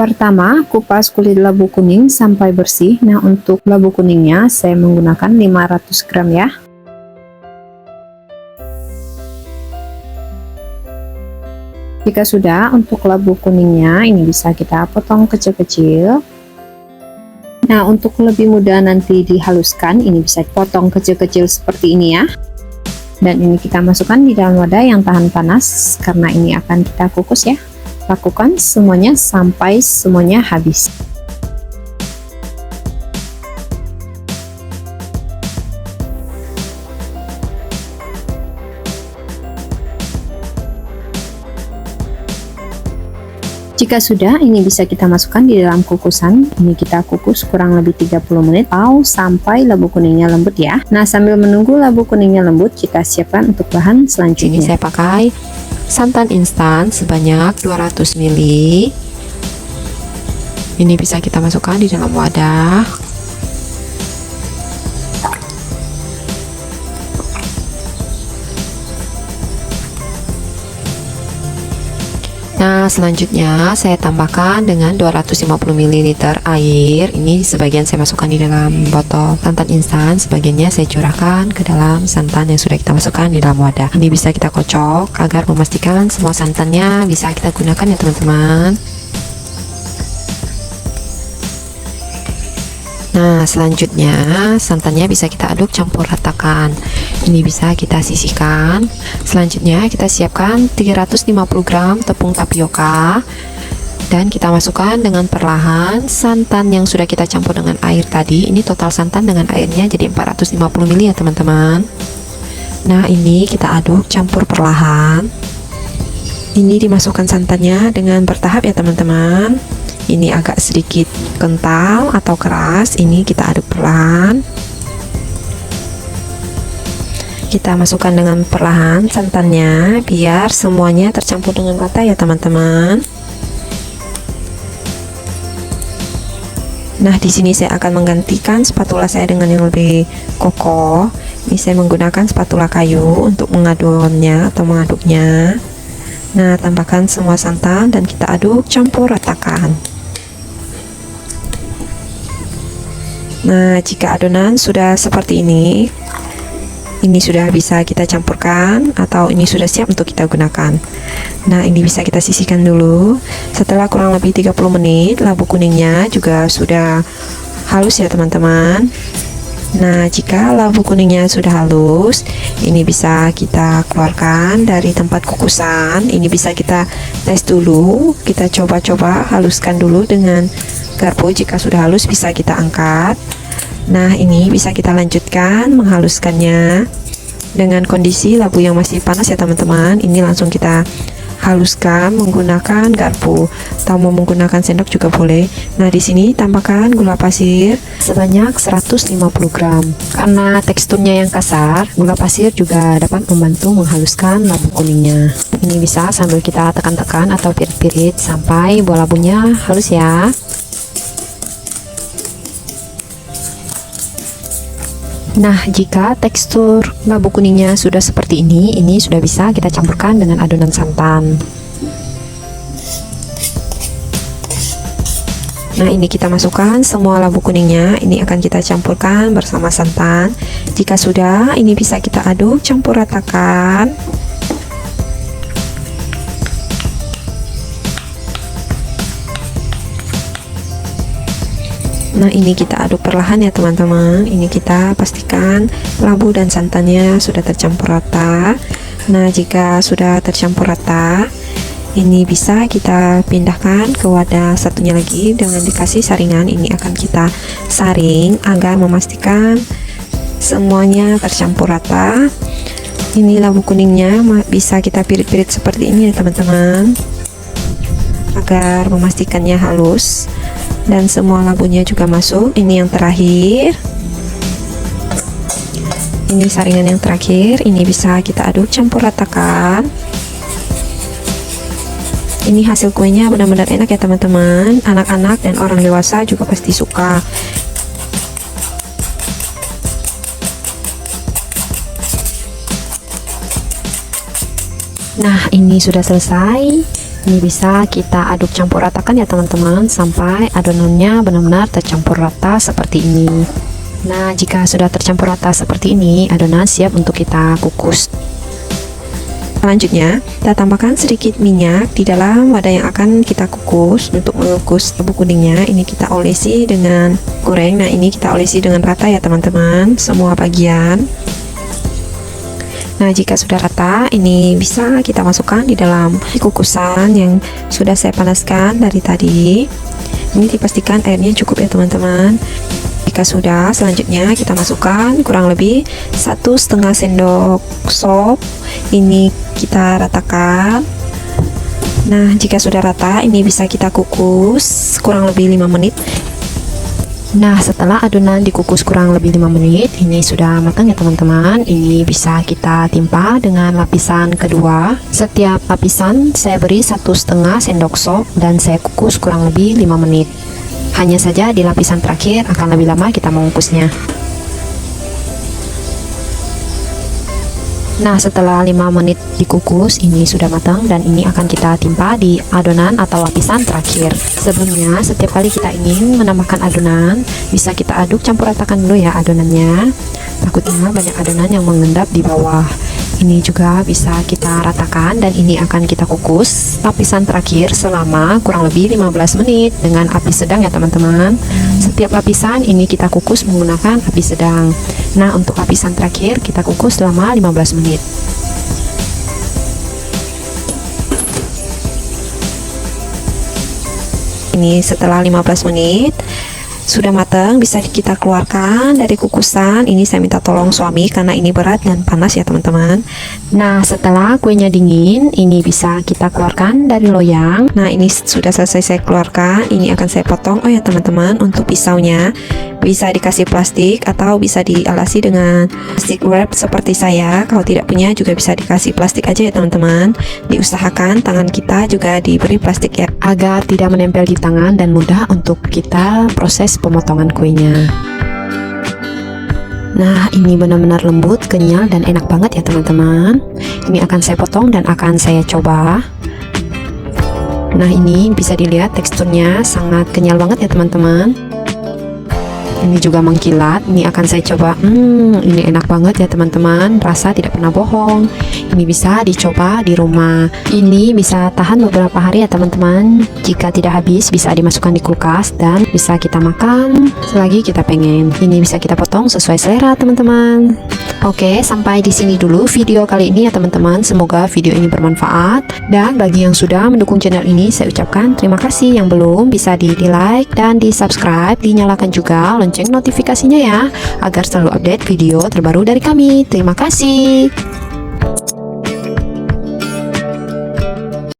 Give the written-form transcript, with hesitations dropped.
Pertama, kupas kulit labu kuning sampai bersih. Nah, untuk labu kuningnya saya menggunakan 500 gram ya. Jika sudah, untuk labu kuningnya ini bisa kita potong kecil-kecil. Nah, untuk lebih mudah nanti dihaluskan, ini bisa potong kecil-kecil seperti ini ya. Dan ini kita masukkan di dalam wadah yang tahan panas, karena ini akan kita kukus ya. Lakukan semuanya sampai semuanya habis. Jika sudah, ini bisa kita masukkan di dalam kukusan. Ini kita kukus kurang lebih 30 menit atau sampai labu kuningnya lembut ya. Nah, sambil menunggu labu kuningnya lembut, kita siapkan untuk bahan selanjutnya. Ini saya pakai santan instan sebanyak 200 ml. Ini bisa kita masukkan di dalam wadah. Nah, selanjutnya saya tambahkan dengan 250 ml air. Ini sebagian saya masukkan di dalam botol santan instan, sebagiannya saya curahkan ke dalam santan yang sudah kita masukkan di dalam wadah. Ini bisa kita kocok agar memastikan semua santannya bisa kita gunakan ya teman-teman. Nah, selanjutnya santannya bisa kita aduk campur ratakan. Ini bisa kita sisihkan. Selanjutnya kita siapkan 350 gram tepung tapioka dan kita masukkan dengan perlahan santan yang sudah kita campur dengan air tadi. Ini total santan dengan airnya jadi 450 ml ya teman-teman. Nah, ini kita aduk campur perlahan. Ini dimasukkan santannya dengan bertahap ya teman-teman. Ini agak sedikit kental atau keras, ini kita aduk perlahan. Kita masukkan dengan perlahan santannya biar semuanya tercampur dengan rata ya teman-teman. Nah, di sini saya akan menggantikan spatula saya dengan yang lebih kokoh. Ini saya menggunakan spatula kayu untuk mengaduknya atau mengaduknya. Nah, tambahkan semua santan dan kita aduk campur ratakan. Nah, jika adonan sudah seperti ini sudah bisa kita campurkan atau ini sudah siap untuk kita gunakan. Nah, ini bisa kita sisihkan dulu. Setelah kurang lebih 30 menit, labu kuningnya juga sudah halus ya teman-teman. Nah, jika labu kuningnya sudah halus, ini bisa kita keluarkan dari tempat kukusan. Ini bisa kita tes dulu, kita coba-coba haluskan dulu dengan garpu. Jika sudah halus bisa kita angkat. Nah, ini bisa kita lanjutkan menghaluskannya dengan kondisi labu yang masih panas ya teman-teman. Ini langsung kita haluskan menggunakan garpu atau mau menggunakan sendok juga boleh. Nah, di sini tambahkan gula pasir sebanyak 150 gram. Karena teksturnya yang kasar, gula pasir juga dapat membantu menghaluskan labu kuningnya. Ini bisa sambil kita tekan-tekan atau pirit-pirit sampai buah labunya halus ya. Nah, jika tekstur labu kuningnya sudah seperti ini sudah bisa kita campurkan dengan adonan santan. Nah, ini kita masukkan semua labu kuningnya. Ini akan kita campurkan bersama santan. Jika sudah, ini bisa kita aduk campur ratakan. Nah, ini kita aduk perlahan ya teman-teman. Ini kita pastikan labu dan santannya sudah tercampur rata. Nah, jika sudah tercampur rata, ini bisa kita pindahkan ke wadah satunya lagi dengan dikasih saringan. Ini akan kita saring agar memastikan semuanya tercampur rata. Ini labu kuningnya bisa kita pirit-pirit seperti ini ya teman-teman, agar memastikannya halus dan semua labunya juga masuk. Ini yang terakhir, ini saringan yang terakhir. Ini bisa kita aduk campur ratakan. Ini hasil kuenya benar-benar enak ya teman-teman. Anak-anak dan orang dewasa juga pasti suka. Nah, ini sudah selesai. Ini bisa kita aduk campur ratakan ya teman-teman, sampai adonannya benar-benar tercampur rata seperti ini. Nah, jika sudah tercampur rata seperti ini, adonan siap untuk kita kukus. Selanjutnya, kita tambahkan sedikit minyak di dalam wadah yang akan kita kukus. Untuk mengukus labu kuningnya, ini kita olesi dengan goreng. Nah, ini kita olesi dengan rata ya teman-teman, semua bagian. Nah, jika sudah rata, ini bisa kita masukkan di dalam kukusan yang sudah saya panaskan dari tadi. Ini dipastikan airnya cukup ya teman-teman. Jika sudah, selanjutnya kita masukkan kurang lebih 1,5 sendok sop. Ini kita ratakan. Nah, jika sudah rata, ini bisa kita kukus kurang lebih 5 menit. Nah, setelah adonan dikukus kurang lebih 5 menit, ini sudah matang ya teman-teman. Ini bisa kita timpa dengan lapisan kedua. Setiap lapisan saya beri 1,5 sendok sop dan saya kukus kurang lebih 5 menit. Hanya saja di lapisan terakhir akan lebih lama kita mengukusnya. Nah, setelah 5 menit dikukus, ini sudah matang dan ini akan kita timpa di adonan atau lapisan terakhir. Sebelumnya, setiap kali kita ingin menambahkan adonan, bisa kita aduk campur ratakan dulu ya adonannya. Takutnya banyak adonan yang mengendap di bawah. Ini juga bisa kita ratakan dan ini akan kita kukus lapisan terakhir selama kurang lebih 15 menit dengan api sedang ya teman-teman. Setiap lapisan ini kita kukus menggunakan api sedang. Nah, untuk lapisan terakhir kita kukus selama 15 menit. Ini setelah 15 menit sudah matang, bisa kita keluarkan dari kukusan. Ini saya minta tolong suami karena ini berat dan panas ya teman-teman. Nah, setelah kuenya dingin, ini bisa kita keluarkan dari loyang. Nah, ini sudah selesai saya keluarkan. Ini akan saya potong. Oh ya teman-teman, untuk pisaunya bisa dikasih plastik atau bisa dialasi dengan plastik wrap seperti saya. Kalau tidak punya juga bisa dikasih plastik aja ya teman-teman. Diusahakan tangan kita juga diberi plastik ya, agar tidak menempel di tangan dan mudah untuk kita proses pemotongan kuenya. Nah, ini benar-benar lembut, kenyal, dan enak banget ya teman-teman. Ini akan saya potong dan akan saya coba. Nah, ini bisa dilihat teksturnya sangat kenyal banget ya teman-teman. Ini juga mengkilat. Ini akan saya coba. Ini enak banget ya teman-teman. Rasa tidak pernah bohong. Ini bisa dicoba di rumah. Ini bisa tahan beberapa hari ya teman-teman. Jika tidak habis, bisa dimasukkan di kulkas dan bisa kita makan selagi kita pengen. Ini bisa kita potong sesuai selera teman-teman. Oke, sampai di sini dulu video kali ini ya teman-teman. Semoga video ini bermanfaat. Dan bagi yang sudah mendukung channel ini, saya ucapkan terima kasih. Yang belum bisa di-like dan di-subscribe, dinyalakan juga lonceng notifikasinya ya, agar selalu update video terbaru dari kami. Terima kasih.